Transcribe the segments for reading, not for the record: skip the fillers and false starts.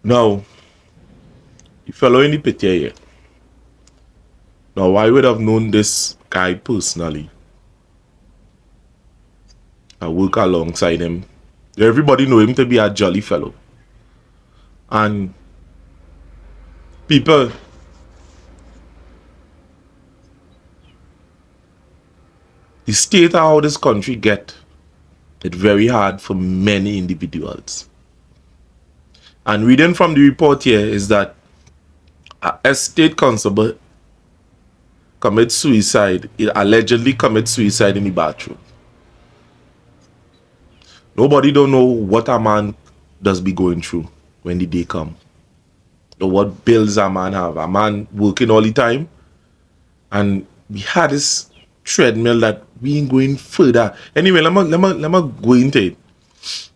Now, the fellow in the picture here. Now, I would have known this guy personally. I work alongside him. Everybody know him to be a jolly fellow. And people, the state of how this country get it very hard for many individuals. And reading from the report here is that a state constable commits suicide. He allegedly commits suicide in the bathroom. Nobody don't know what a man does be going through when the day come. Or what bills a man have. A man working all the time. And we had this treadmill that we ain't going further. Anyway, let me go into it.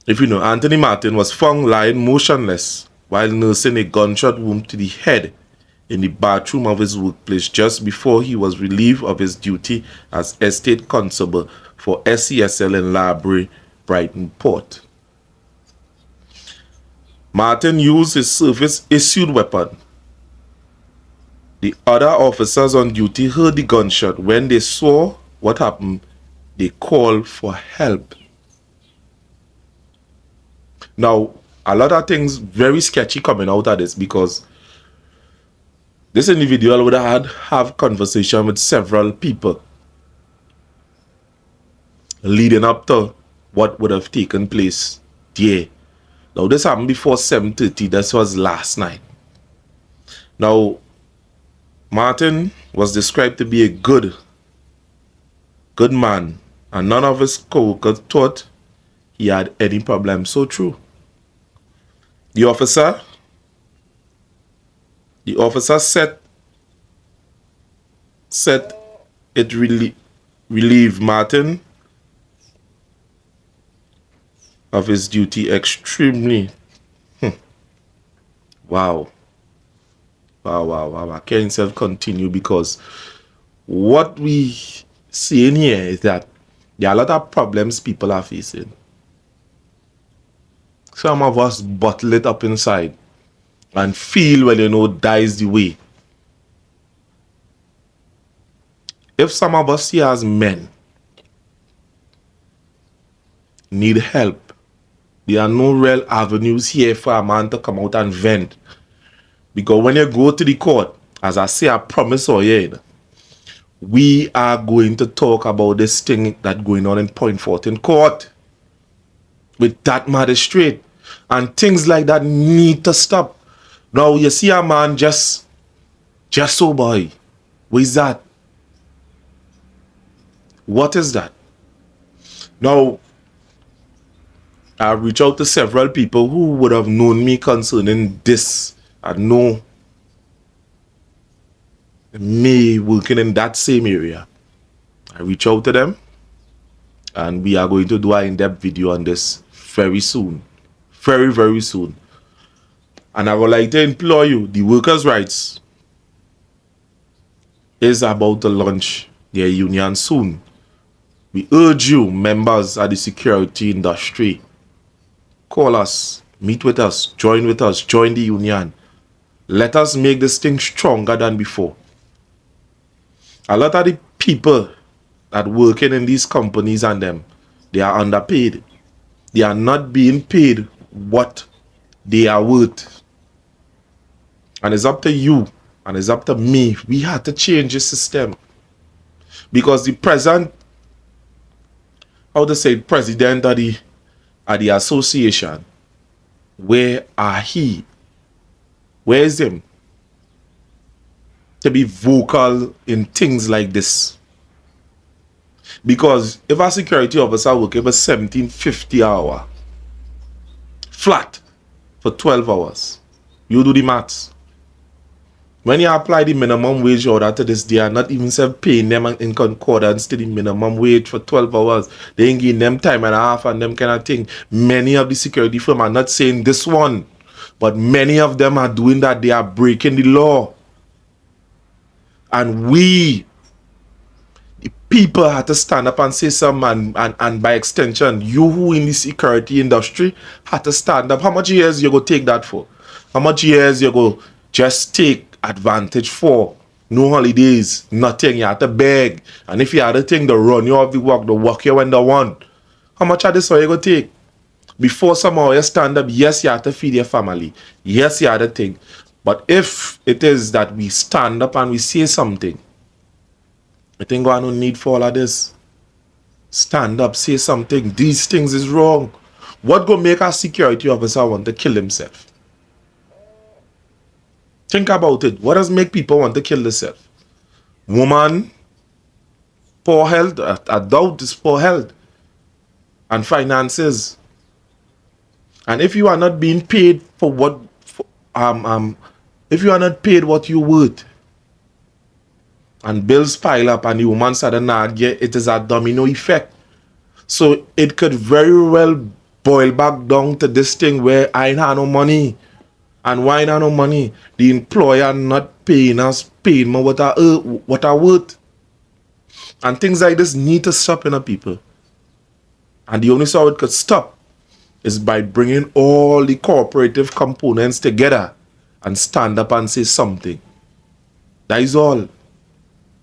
If you know, Anthony Martin was found lying motionless while nursing a gunshot wound to the head in the bathroom of his workplace just before he was relieved of his duty as estate constable for SCSL in Library, Brighton Port. Martin used his service-issued weapon. The other officers on duty heard the gunshot. When they saw what happened, they called for help. Now, a lot of things very sketchy coming out of this because this individual would have conversation with several people leading up to what would have taken place there. Now, this happened before 7:30. This was last night. Now, Martin was described to be a good man, and none of his co-workers thought he had any problem. So true. The officer said it relieved Martin of his duty extremely. Wow. I can't self continue because what we see in here is that there are a lot of problems people are facing. Some of us bottle it up inside and feel, well, you know, dies the way. If some of us here as men need help, there are no real avenues here for a man to come out and vent. Because when you go to the court, as I say, I promise you, we are going to talk about this thing that's going on in Point Fortin Court with that magistrate, and things like that need to stop. Now you see a man just so boy. What is that? What is that? Now I reached out to several people who would have known me concerning this. I know me working in that same area. I reached out to them, and we are going to do an in-depth video on this very soon. Very, very soon. And I would like to implore you, the workers' rights is about to launch their union soon. We urge you, members of the security industry, call us, meet with us, join the union. Let us make this thing stronger than before. A lot of the people that working in these companies and them, they are underpaid. They are not being paid what they are worth. And it's up to you and it's up to me. We have to change the system. Because the present, how to say, president of the association, where are he? Where is him? To be vocal in things like this. Because if a security officer work over 1750 hour flat for 12 hours, you do the maths. When you apply the minimum wage order to this, they are not even paying them in concordance to the minimum wage for 12 hours. They ain't giving them time and a half and them kind of thing. Many of the security firms are not saying this one, but many of them are doing that. They are breaking the law. And we, the people, have to stand up and say something, and by extension, you who in the security industry have to stand up. How much years you go take that for? How much years you go just take advantage for? No holidays, nothing. You have to beg. And if you had a thing to run you off the work you when they want. How much of this are you going to take? Before somehow you stand up, yes, you have to feed your family. Yes, you have to think. But if it is that we stand up and we say something, I think I don't need for all of this. Stand up, say something. These things is wrong. What go make a security officer want to kill himself? Think about it. What does make people want to kill themselves? Woman, poor health. I doubt it's poor health. And finances. And if you are not being paid for what, if you are not paid what you worth, and bills pile up and the woman said, it is a domino effect. So it could very well boil back down to this thing where I ain't have no money. And why not no money? The employer not paying us, paying me what I worth. And things like this need to stop in people. And the only way it could stop is by bringing all the cooperative components together and stand up and say something. That is all.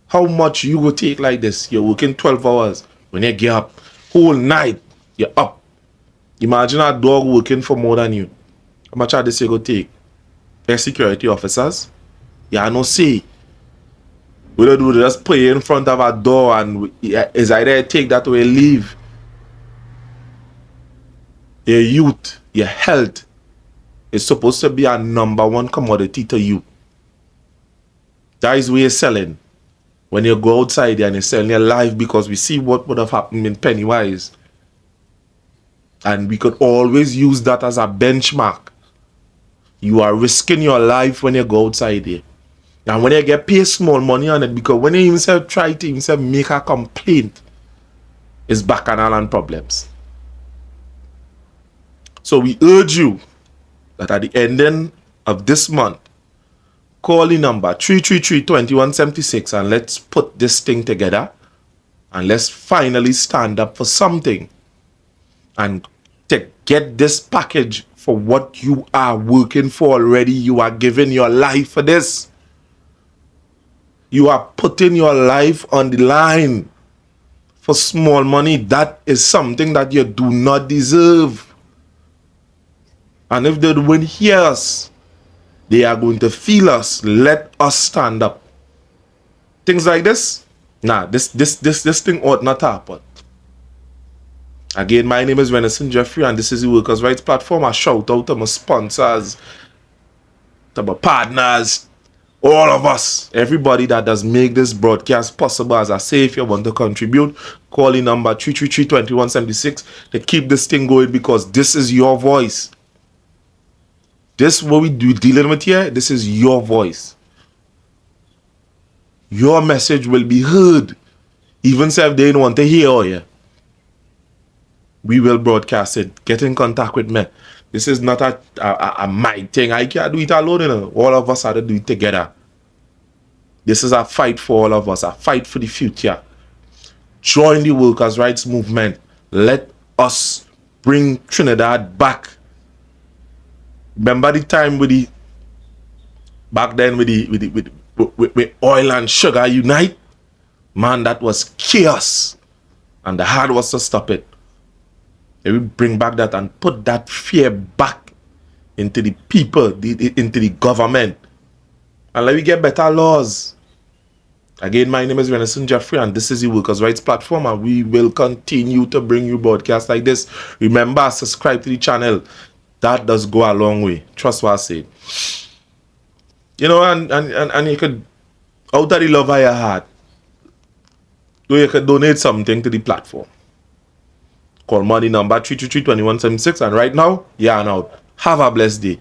How much you will take like this? You're working 12 hours. When you get up, whole night, you're up. Imagine a dog working for more than you. How much of this you go take? Their security officers, you have no say. We don't do just pray in front of a door and is either take that or leave. Your youth, your health is supposed to be a number one commodity to you. That is where you're selling. When you go outside and you're selling your life, because we see what would have happened in Pennywise. And we could always use that as a benchmark. You are risking your life when you go outside there. And when you get paid small money on it, because when you even try to even make a complaint, it's bacchanal and problems. So we urge you that at the ending of this month, call the number 333-2176 and let's put this thing together and let's finally stand up for something and to get this package for what you are working for already. You are giving your life for this. You are putting your life on the line for small money. That is something that you do not deserve. And if they don't hear us, they are going to feel us. Let us stand up. Things like this, nah, this thing ought not happen. Again, my name is Venison Jeffrey, and this is the Workers' Rights Platform. I shout out to my sponsors, to my partners, all of us, everybody that does make this broadcast possible. As I say, if you want to contribute, call the number 333-2176 to keep this thing going, because this is your voice. This what we do dealing with here, this is your voice. Your message will be heard. Even if they don't want to hear you, we will broadcast it. Get in contact with me. This is not a my thing. I can't do it alone, you know. All of us have to do it together. This is a fight for all of us, a fight for the future. Join the workers' rights movement. Let us bring Trinidad back. Remember the time with the back then with oil and sugar unite? Man, that was chaos. And the hard was to stop it. They will bring back that and put that fear back into the people, into the government. And let me get better laws. Again, my name is Venison Jeffrey, and this is the Workers' Rights Platform, and we will continue to bring you broadcasts like this. Remember, subscribe to the channel. That does go a long way. Trust what I say. You know, and you could, out of the love of your heart, you could donate something to the platform. Call money number 333-2176, and right now, yeah, now, have a blessed day.